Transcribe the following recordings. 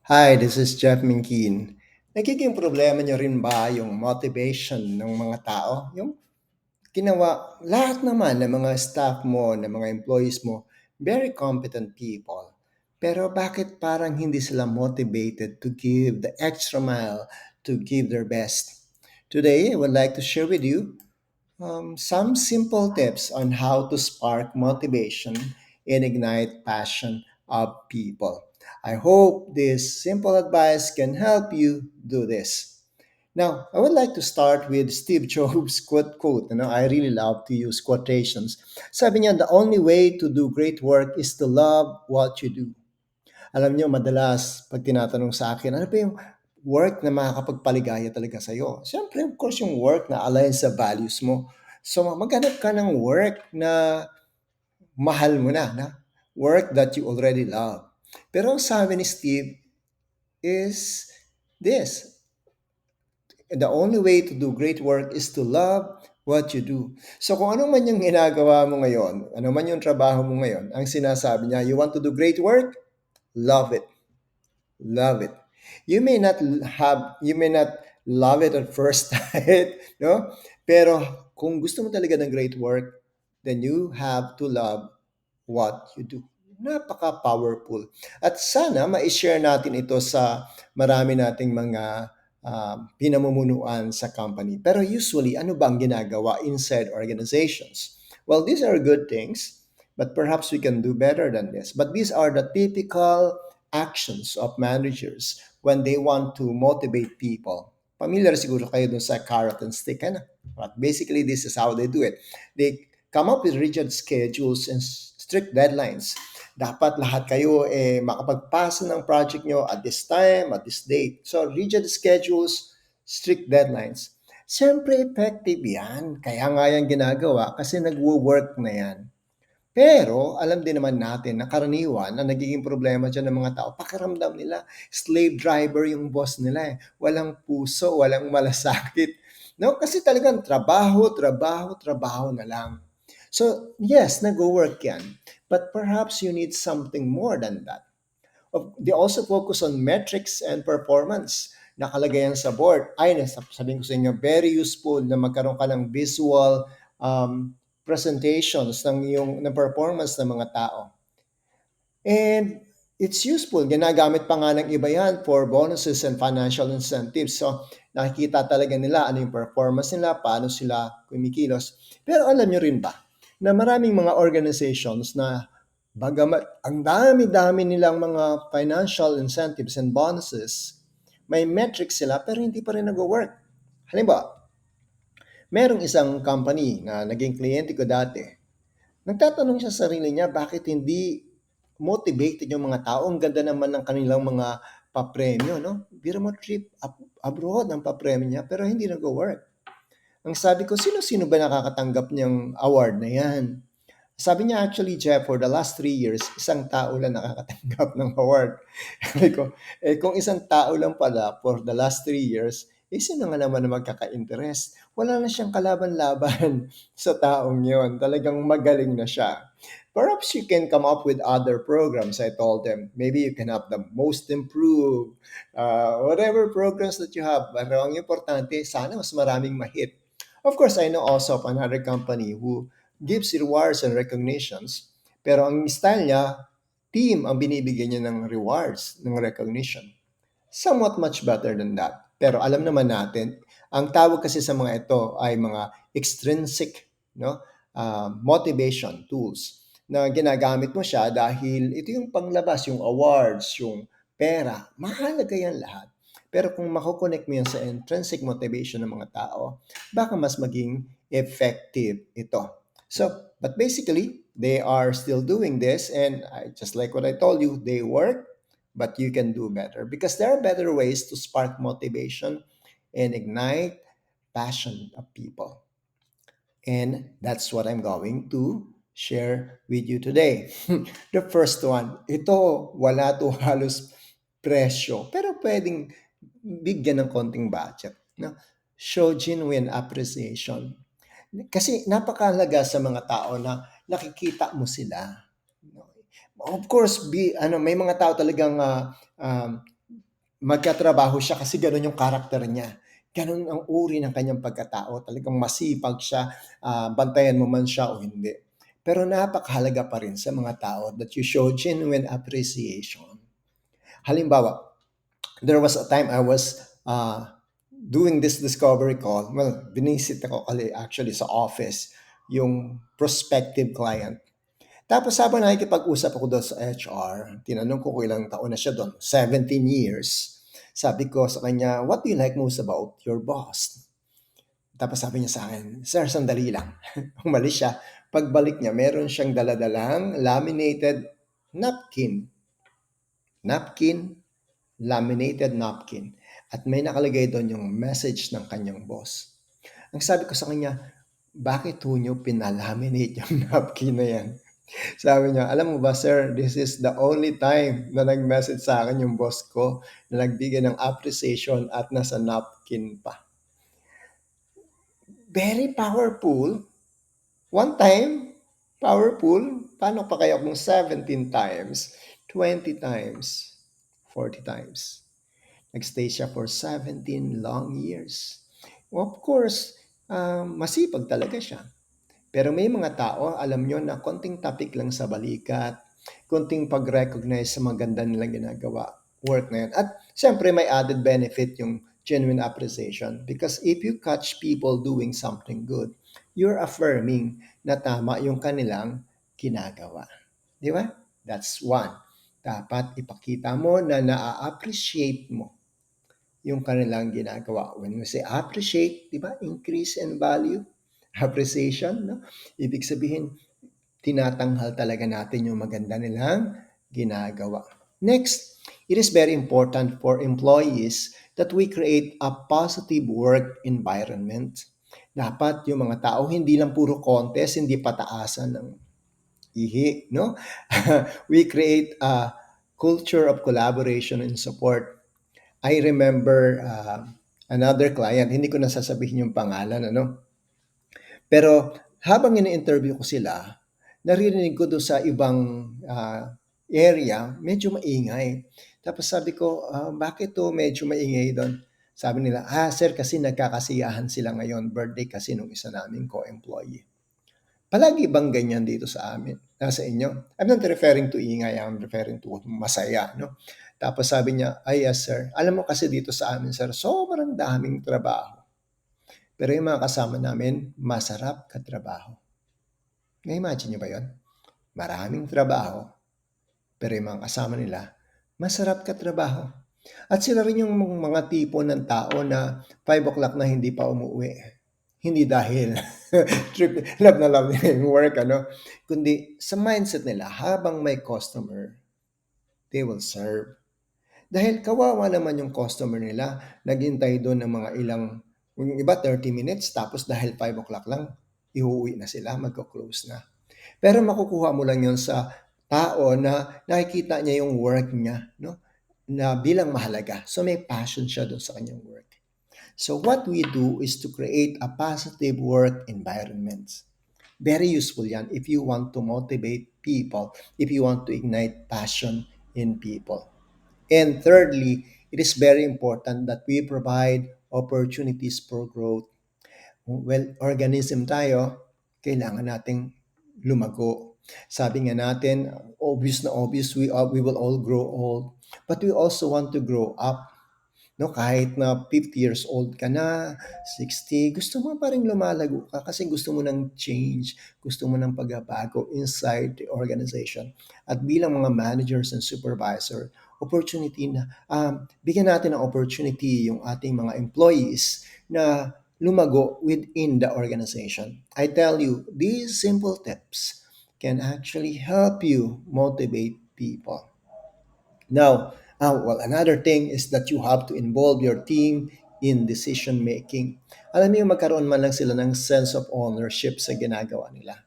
Hi, this is Jeff Minkin. Nagiging problema niyo rin ba yung motivation ng mga tao? Yung ginawa, lahat naman ng mga staff mo, ng mga employees mo, very competent people. Pero bakit parang hindi sila motivated to give the extra mile, to give their best? Today, I would like to share with you some simple tips on how to spark motivation and ignite passion of people. I hope this simple advice can help you do this. Now, I would like to start with Steve Jobs' quote. I really love to use quotations. Sabi niya, the only way to do great work is to love what you do. Alam niyo, madalas pag tinatanong sa akin, ano ba yung work na makakapagpaligaya talaga sa'yo? Siyempre, of course, yung work na align sa values mo. So, maghanap ka ng work na mahal mo na work that you already love. Pero ang sabi ni Steve is this, the only way to do great work is to love what you do. So kung ano man yung ginagawa mo ngayon, ano man yung trabaho mo ngayon, ang sinasabi niya, you want to do great work? Love it. Love it. You may not love it at first sight, no? Pero kung gusto mo talaga ng great work, then you have to love what you do. Napaka-powerful. At sana ma-share natin ito sa marami nating mga pinamumunuan sa company. Pero usually, ano bang ginagawa inside organizations? Well, these are good things, but perhaps we can do better than this. But these are the typical actions of managers when they want to motivate people. Familiar siguro kayo dun sa carrot and stick, ano? But basically, this is how they do it. They come up with rigid schedules and strict deadlines. Dapat lahat kayo makapagpasa ng project nyo at this time, at this date. So, rigid schedules, strict deadlines. Siyempre, effective yan. Kaya nga yan ginagawa kasi nagwo-work na yan. Pero alam din naman natin na karaniwan ang nagiging problema diyan ng mga tao, pakiramdam nila slave driver yung boss nila eh. Walang puso, walang malasakit. No? Kasi talagang trabaho, trabaho, trabaho na lang. So, yes, nag-work yan. But perhaps you need something more than that. They also focus on metrics and performance. Nakalagay yan sa board. Ay, sabihin ko sa inyo, very useful na magkaroon ka ng visual presentations ng performance ng mga tao. And it's useful. Ginagamit pa nga ng iba yan for bonuses and financial incentives. So, nakikita talaga nila ano yung performance nila, paano sila kumikilos. Pero alam nyo rin ba, na maraming mga organizations na bagamat ang dami-dami nilang mga financial incentives and bonuses, may metrics sila pero hindi pa rin nag-work. Halimbawa, merong isang company na naging kliyente ko dati. Nagtatanong siya sa sarili niya, bakit hindi motivated yung mga tao? Ang ganda naman ng kanilang mga papremyo, no? Biro mo trip abroad ang papremyo niya, pero hindi nag-work. Ang sabi ko, sino-sino ba nakakatanggap niyang award na yan? Sabi niya actually, Jeff, for the last 3 years, isang tao lang nakakatanggap ng award. Sabi ko, kung isang tao lang pala for the last 3 years, sino nga naman na magkaka-interest? Wala na siyang kalaban-laban sa taong yon. Talagang magaling na siya. Perhaps you can come up with other programs, I told them. Maybe you can have the most improved, whatever programs that you have. Pero ang importante, sana mas maraming mahit. Of course, I know also of another company who gives rewards and recognitions. Pero ang style niya, team ang binibigyan niya ng rewards, ng recognition. Somewhat much better than that. Pero alam naman natin, ang tawag kasi sa mga ito ay mga extrinsic, no? Motivation tools na ginagamit mo siya dahil ito yung panglabas, yung awards, yung pera, mahalaga yan lahat. Pero kung makokonect mo yan sa intrinsic motivation ng mga tao, baka mas maging effective ito. So, but basically, they are still doing this, and just like what I told you, they work, but you can do better because there are better ways to spark motivation and ignite passion of people. And that's what I'm going to share with you today. The first one, ito, wala to halos presyo, pero pwedeng bigyan ng konting budget. No? Show genuine appreciation. Kasi napakahalaga sa mga tao na nakikita mo sila. Of course, may mga tao talagang magkatrabaho siya kasi gano'n yung karakter niya. Gano'n ang uri ng kanyang pagkatao. Talagang masipag siya, bantayan mo man siya o hindi. Pero napakahalaga pa rin sa mga tao that you show genuine appreciation. Halimbawa, there was a time I was doing this discovery call. Well, binisit ako actually sa office yung prospective client. Tapos habang nakikipag-usap ako doon sa HR, tinanong ko kung ilang taon na siya doon, 17 years. Sabi ko sa kanya, what do you like most about your boss? Tapos sabi niya sa akin, sir, sandali lang. Umalis siya. Pagbalik niya, meron siyang daladalang laminated napkin. Napkin, laminated napkin. At may nakalagay doon yung message ng kanyang boss. Ang sabi ko sa kanya, bakit ho nyo pinalaminate yung napkin na yan? Sabi niya, alam mo ba sir, this is the only time na nag-message sa akin yung boss ko na nagbigay ng appreciation at nasa napkin pa. Very powerful. One time, powerful. Paano pa kaya kung 17 times, 20 times, 40 times? Nagstay siya for 17 long years. Of course, masipag talaga siya. Pero may mga tao, alam nyo na konting topic lang sa balikat, konting pag-recognize sa maganda nilang ginagawa, work na yan. At siyempre may added benefit yung genuine appreciation because if you catch people doing something good, you're affirming na tama yung kanilang ginagawa. Di ba? That's one. Dapat ipakita mo na na-appreciate mo yung kanilang ginagawa. When you say appreciate, di ba? Increase in value, appreciation, no? Ibig sabihin, tinatanghal talaga natin yung maganda nilang ginagawa. Next, it is very important for employees that we create a positive work environment. Dapat yung mga tao hindi lang puro contest, hindi pataasan ng ihi, no? We create a culture of collaboration and support. I remember another client, hindi ko na sasabihin yung pangalan, ano? Pero habang ini-interview ko sila, naririnig ko doon sa ibang area, medyo maingay. Tapos sabi ko, bakit to medyo maingay doon? Sabi nila, sir, kasi nagkakasiyahan sila ngayon, birthday kasi nung isa naming co-employee. Palagi bang ganyan dito sa amin, sa inyo? I'm not referring to ingay, I'm referring to masaya, no? Tapos sabi niya, yes sir. Alam mo kasi dito sa amin sir, sobrang daming trabaho. Pero yung mga kasama namin, masarap katrabaho. Na-imagine niyo ba yun? Maraming trabaho, pero yung mga kasama nila, masarap katrabaho. At sila rin yung mga tipo ng tao na 5 o'clock na hindi pa umuwi. Hindi dahil love na love nila yung work, ano? Kundi sa mindset nila, habang may customer, they will serve. Dahil kawawa naman yung customer nila, naghintay doon ng mga ilang, yung iba 30 minutes, tapos dahil 5 o'clock lang, iuwi na sila, magko-close na. Pero makukuha mo lang yon sa tao na nakikita niya yung work niya, no? Na bilang mahalaga. So may passion siya doon sa kanyang work. So what we do is to create a positive work environment. Very useful yan if you want to motivate people, if you want to ignite passion in people. And thirdly, it is very important that we provide opportunities for growth. Well, organism tayo, kailangan nating lumago. Sabi nga natin, obvious, we will all grow old. But we also want to grow up. No, kahit na 50 years old ka na, 60, gusto mo pa rin lumalago ka kasi gusto mo ng change, gusto mo ng pagbabago inside the organization. At bilang mga managers and supervisor, opportunity na, bigyan natin ng opportunity yung ating mga employees na lumago within the organization. I tell you, these simple tips can actually help you motivate people. Now, another thing is that you have to involve your team in decision making. Alam niyo, magkaroon man lang sila ng sense of ownership sa ginagawa nila.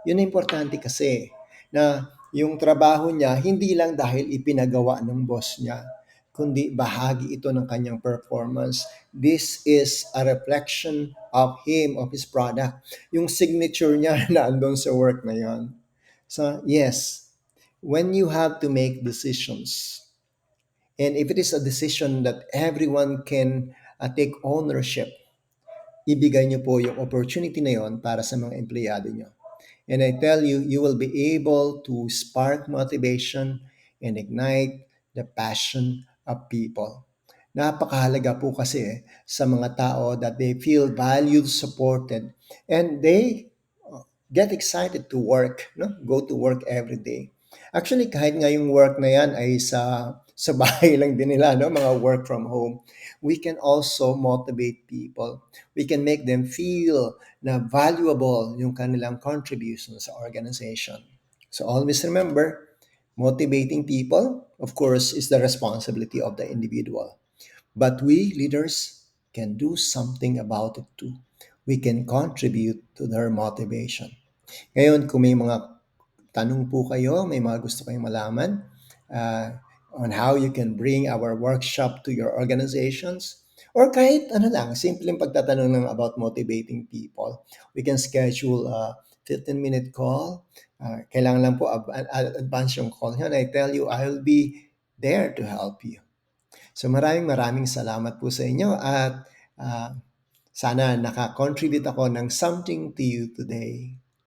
Yun ang importante kasi na yung trabaho niya hindi lang dahil ipinagawa ng boss niya, kundi bahagi ito ng kanyang performance. This is a reflection of him, of his product. Yung signature niya na andun sa work na yon. So, yes, when you have to make decisions, And if it is a decision that everyone can take ownership, ibigay niyo po yung opportunity na yon para sa mga empleyado niyo. And I tell you, you will be able to spark motivation and ignite the passion of people. Napakahalaga po kasi sa mga tao that they feel valued, supported, and they get excited to work, no? Go to work every day. Actually, kahit nga yung work na yan ay sa bahay lang din nila, no? Mga work from home. We can also motivate people. We can make them feel na valuable yung kanilang contribution sa organization. So always remember, motivating people, of course, is the responsibility of the individual. But we leaders can do something about it too. We can contribute to their motivation. Ngayon, kung may mga tanong po kayo, may mga gusto kayong malaman on how you can bring our workshop to your organizations, or kahit ano lang, simpleng pagtatanong lang about motivating people, we can schedule a 15-minute call. Kailangan lang po advance yung call nyo. And I tell you, I will be there to help you. So maraming salamat po sa inyo at sana naka-contribute ako ng something to you today.